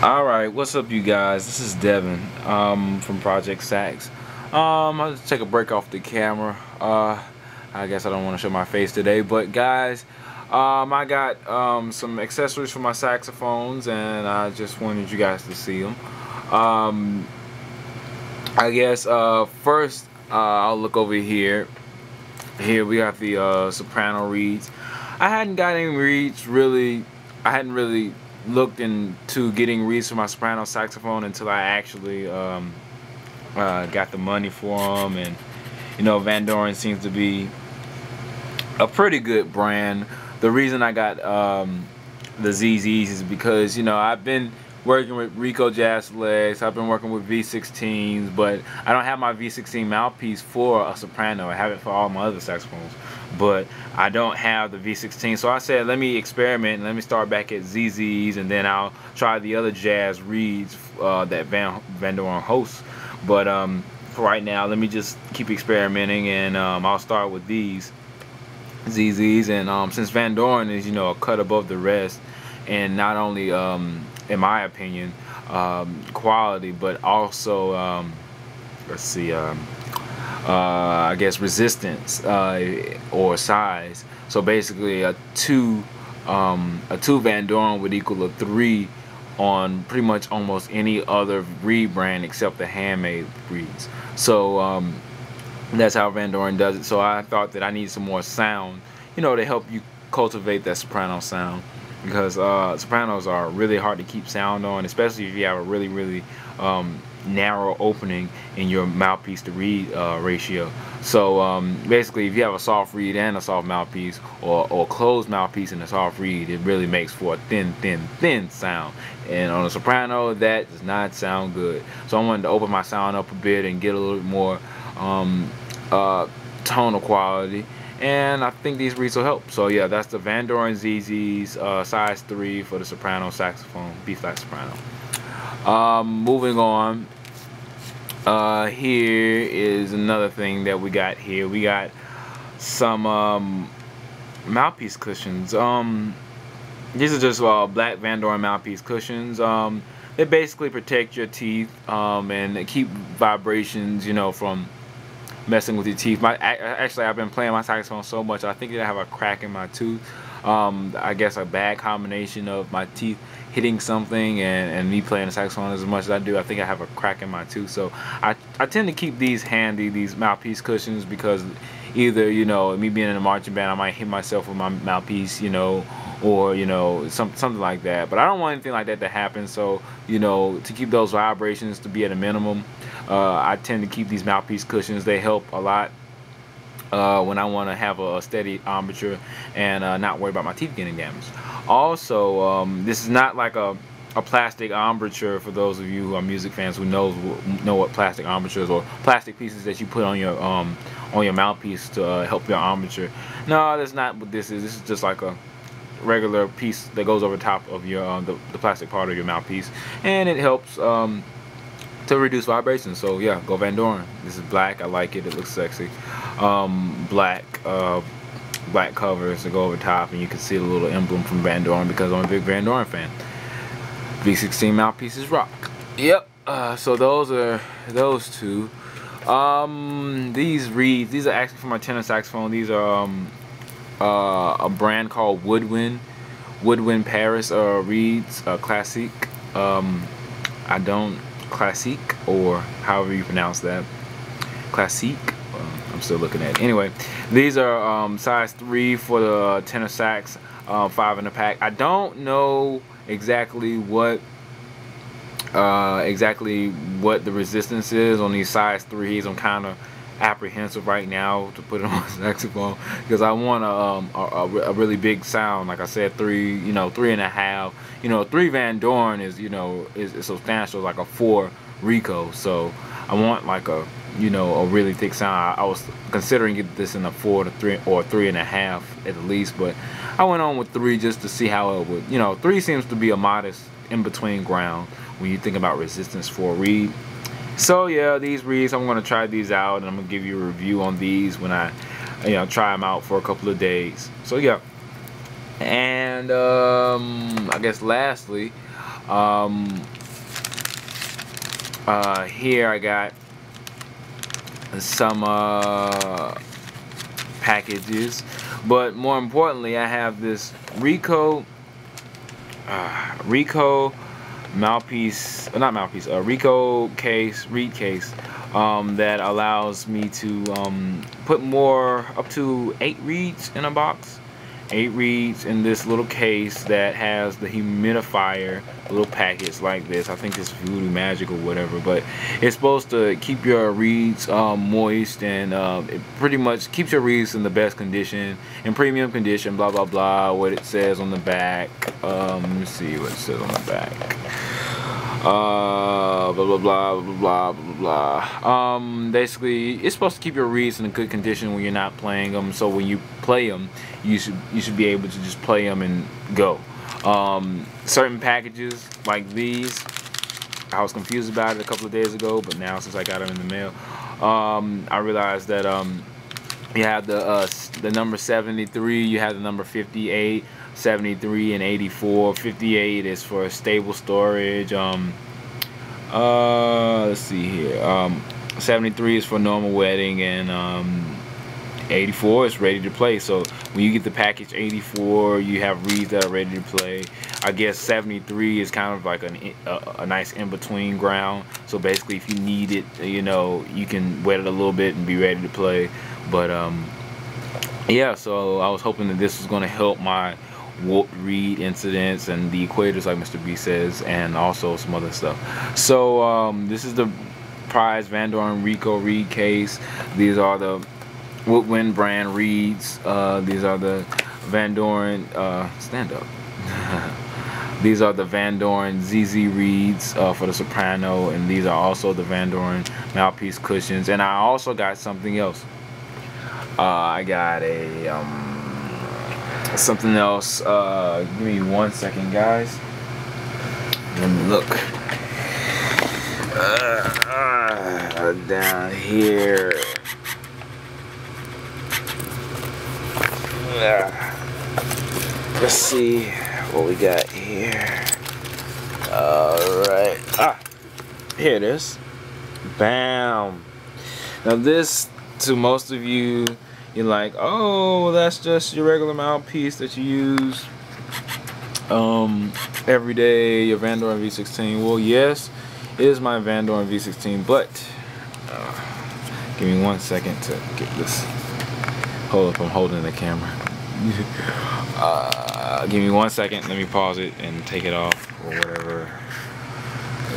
Alright, what's up you guys? This is Devin from Project Sax. I'll just take a break off the camera. I guess I don't want to show my face today, but guys, I got some accessories for my saxophones and I just wanted you guys to see them. I guess first I'll look over here. Here we have the soprano reeds. I hadn't got any reeds really. I hadn't really looked into getting reeds for my soprano saxophone until I actually got the money for them, and you know, Van Doren seems to be a pretty good brand. The reason I got the ZZs is because, you know, I've been working with Rico-H Ligature, I've been working with V16s, but I don't have my V16 mouthpiece for a soprano. I have it for all my other saxophones, but I don't have the V16. So I said, let me experiment and let me start back at ZZs, and then I'll try the other jazz reeds that Van Doren hosts. But for right now, let me just keep experimenting, and I'll start with these ZZs. And since Van Doren is, you know, a cut above the rest, and not only in my opinion quality, but also let's see, I guess resistance or size. So basically a two Van Doren would equal a 3 on pretty much almost any other reed brand except the handmade reeds. So that's how Van Doren does it. So I thought that I need some more sound, you know, to help you cultivate that soprano sound, because sopranos are really hard to keep sound on, especially if you have a really narrow opening in your mouthpiece to reed ratio. So basically, if you have a soft reed and a soft mouthpiece, or a closed mouthpiece and a soft reed, it really makes for a thin sound. And on a soprano, that does not sound good. So I wanted to open my sound up a bit and get a little bit more tonal quality, and I think these reeds will help. So yeah, that's the Van Doren ZZs, size 3 for the soprano saxophone, B-flat soprano. Moving on, here is another thing that we got here. We got some mouthpiece cushions. These are just black Van Doren mouthpiece cushions. They basically protect your teeth and they keep vibrations, you know, from messing with your teeth. Actually, I've been playing my saxophone so much, I think that I have a crack in my tooth. I guess a bad combination of my teeth hitting something and me playing the saxophone as much as I do. I think I have a crack in my tooth. So I tend to keep these handy, these mouthpiece cushions, because either, you know, me being in a marching band, I might hit myself with my mouthpiece, you know, or, you know, something like that. But I don't want anything like that to happen. So, you know, to keep those vibrations to be at a minimum, I tend to keep these mouthpiece cushions. They help a lot when I want to have a steady embouchure and not worry about my teeth getting damaged. Also, this is not like a plastic embouchure. For those of you who are music fans who know what plastic embouchures, or plastic pieces that you put on your mouthpiece to help your embouchure. No, that's not what this is. This is just like a regular piece that goes over top of your the plastic part of your mouthpiece, and it helps to reduce vibrations. So yeah, go Van Doren. This is black. I like it. It looks sexy. Black covers to go over top, and you can see the little emblem from Van Doren, because I'm a big Van Doren fan. V16 mouthpieces rock. Yep. So those are those two. These reeds, these are actually for my tenor saxophone. These are a brand called Woodwind Paris reeds, classique. Classique, or however you pronounce that, classique. I'm still looking at it. Anyway, these are size 3 for the tenor sax, 5 in the pack. I don't know exactly what the resistance is on these size 3s. I'm kind of apprehensive right now to put it on saxophone, because I want a really big sound. Like I said, 3, you know, 3.5. You know, 3 Van Doren is, you know, is substantial, like a 4 Rico. So I want like a, you know, a really thick sound. I was considering getting this in a 4 to 3 or 3.5 at least, but I went on with 3 just to see how it would. You know, 3 seems to be a modest in between ground when you think about resistance for a reed. So yeah, these reeds, I'm gonna try these out, and I'm gonna give you a review on these when I, you know, try them out for a couple of days. So yeah, and I guess lastly, Here I got some packages, but more importantly, I have this Rico reed case that allows me to put up to 8 reeds in a box. 8 reeds in this little case that has the humidifier, little packets like this. I think it's Voodoo Magic or whatever, but it's supposed to keep your reeds moist, and it pretty much keeps your reeds in the best condition, in premium condition, blah blah blah, what it says on the back. Let me see what it says on the back. Blah blah blah blah blah blah. Basically, it's supposed to keep your reeds in a good condition when you're not playing them. So when you play them, you should be able to just play them and go. Certain packages like these, I was confused about it a couple of days ago, but now since I got them in the mail, I realized that you have the number 73, you have the number 58. 73 and 84. 58 is for stable storage. Let's see here. 73 is for normal wetting, and 84 is ready to play. So when you get the package 84, you have reeds that are ready to play. I guess 73 is kind of like a nice in-between ground. So basically, if you need it, you know, you can wet it a little bit and be ready to play. But yeah, so I was hoping that this was going to help my warped reed incidents and the equators, like Mr. B says, and also some other stuff. So this is the prize Van Doren Rico reed case. These are the Woodwind brand reeds. These are the Van Doren stand up. These are the Van Doren ZZ reeds for the soprano, and these are also the Van Doren mouthpiece cushions. And I also got something else. I got a something else. Give me 1 second, guys. Let me look down here. Let's see what we got here. Alright. Here it is. Bam. Now this, to most of you, you're like, oh, that's just your regular mouthpiece that you use every day, your Van Doren V16. Well, yes, it is my Van Doren V16, but give me 1 second to get this. Hold up, I'm holding the camera. Give me 1 second, let me pause it and take it off or whatever.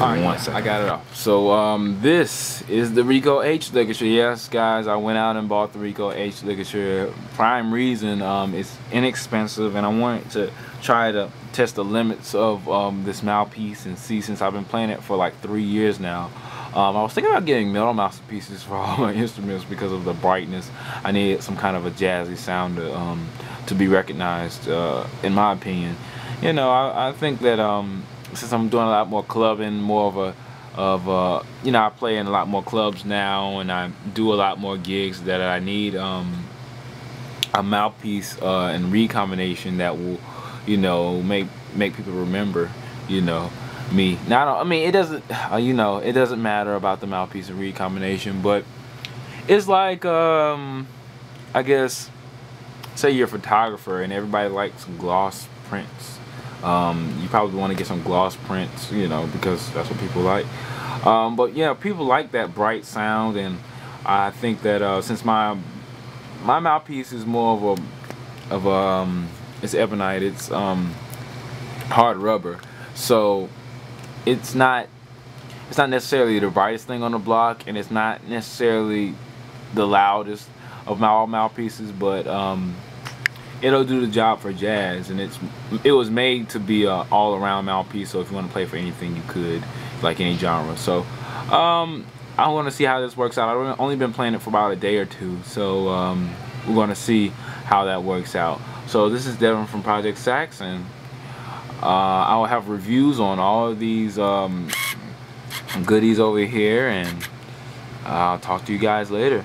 Alright, I got it off. So this is the Rico-H Ligature. Yes, guys, I went out and bought the Rico-H Ligature. Prime reason, it's inexpensive, and I wanted to try to test the limits of this mouthpiece and see, since I've been playing it for like 3 years now. I was thinking about getting metal mouthpieces for all my instruments because of the brightness. I needed some kind of a jazzy sound to be recognized, in my opinion. You know, I think that since I'm doing a lot more clubbing, more of a you know, I play in a lot more clubs now, and I do a lot more gigs, that I need a mouthpiece and reed combination that will, you know, make people remember, you know, me. Now, I mean, it doesn't, you know, it doesn't matter about the mouthpiece and reed combination, but it's like, I guess, say you're a photographer and everybody likes gloss prints. You probably want to get some gloss prints, you know, because that's what people like. But yeah, people like that bright sound, and I think that since my mouthpiece is more of a it's ebonite, it's hard rubber, so it's not necessarily the brightest thing on the block, and it's not necessarily the loudest of all mouthpieces, but it'll do the job for jazz, and it was made to be a all-around mouthpiece. So if you want to play for anything, you could, like any genre. So I want to see how this works out. I've only been playing it for about a day or two, so we're going to see how that works out. So this is Devin from Project Sax, and I will have reviews on all of these goodies over here, and I'll talk to you guys later.